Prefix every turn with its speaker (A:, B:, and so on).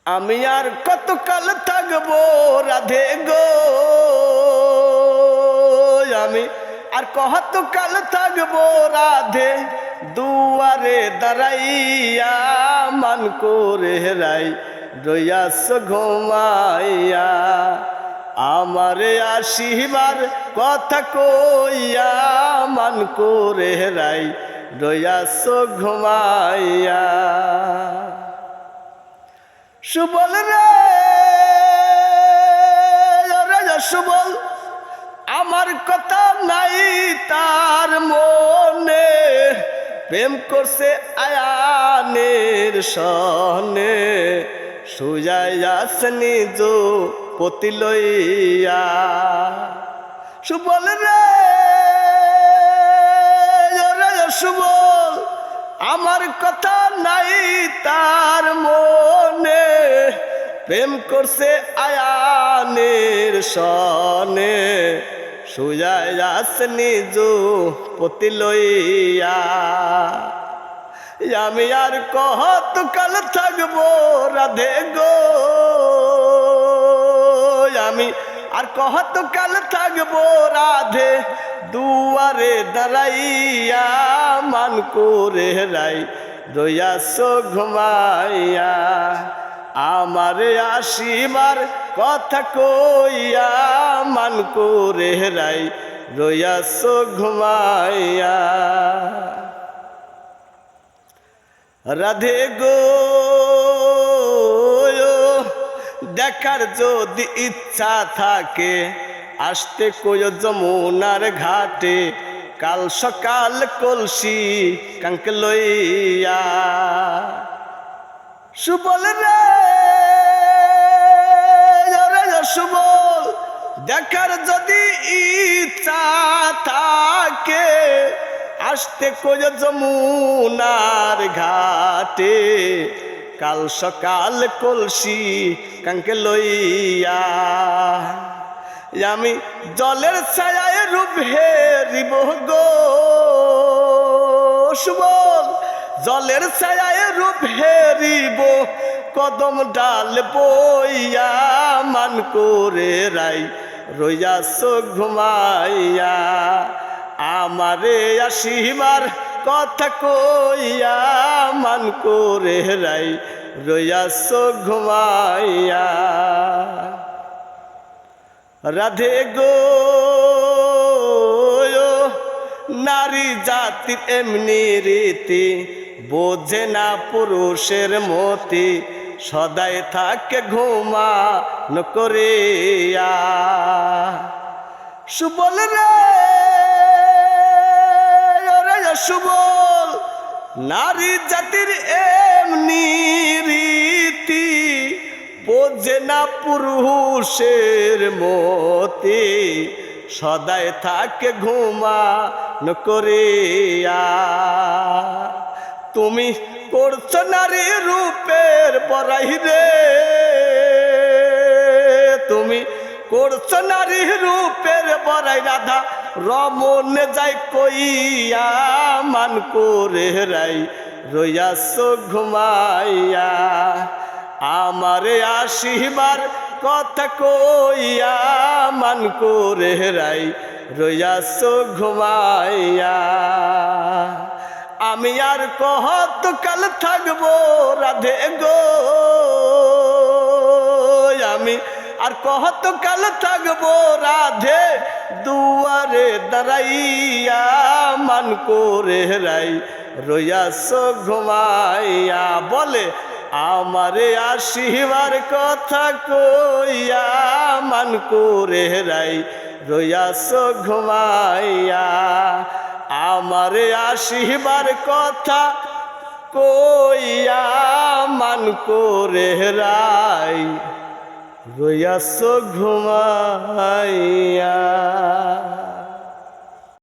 A: আমি আর কতকাল থাকবো রাধে গো, আমি আর কতকাল থাকবো রাধে, দুয়ারে দাঁড়াইয়া মান করে রাই রইয়াছ ঘুমাইয়া। আমারে আসিবার কথা কইয়া মান করে রাই রইয়াছ ঘুমাইয়া। সুবল রে সুবল, আমার কথা নাই তার মনে, প্রেম করছে আয়ানের সনে, সুজায় আছে নিজ পতি লইয়া। সুবল রে সুবল, আমার কথা নাই তার মনে, প্রেম করছে আয়ানের সনে, সুজায় আছে নিজ পতি লইয়া। আমি আর কতকাল থাকবো রাধে গো, আমি আর কতকাল থাকবো রাধে, দুয়ারে দাঁড়াইয়া মান করে রাই রইয়াছ ঘুমাইয়া। আমারে আসিবার কথা কইয়া মান করে রাই রইয়াছ ঘুমাইয়া। রাধে গো দেখার যদি ইচ্ছা থাকে, আসতে কইও যমুনার ঘাটে, কাল সকাল কলসি কাঙ্কে লইয়া। সুবল রে সুবল, দেখার যদি ইচ্ছা থাকে, আসতে কইও যমুনার ঘাটে, কাল সকাল কলসি কাঙ্কে লইয়া। আমি জলের ছায়ায় রূপ হেরিব গো সুবল, জলের ছায়ায় রূপ হেরিব, কদম ডাল বইয়া মান করে রাই রইয়াছ ঘুমাইয়া। আমারে আসিবার কথা কইয়া মান করে রাই রইয়াছ ঘুমাইয়া। রাধে গো নারী জাতির এমনি রীতি, বোঝে না পুরুষের মতি, সদাই থাকে ঘুমানো করিয়া। সুবল রে সুবল, নারী জাতির এমনি রীতি, বোঝে না পুরুষের মতি, সদাই থাকে ঘুমানো করিয়া। তুমি করছো নারী রূপের বড়াই রে, তুমি করছো নারী রূপের বড়াই, রাধা রমন যাই কইয়া মান করে রাই রইয়াছ ঘুমাইয়া। আমারে আসিবার কথা কইয়া মান করে রাই রইয়াছ ঘুমাইয়া। আমি আর কতকাল থাকবো রাধে গো, আমি আর কতকাল থাকবো রাধে, দুয়ারে দাঁড়াইয়া মান করে রাই রইয়াছ ঘুমাইয়া। বলে আমারে আসিবার কথা কইয়া মান করে রাই রইয়াছ ঘুমাইয়া। আমারে আসিবার কথা কইয়া মান করে রাই রইয়াছ ঘুমাইয়া।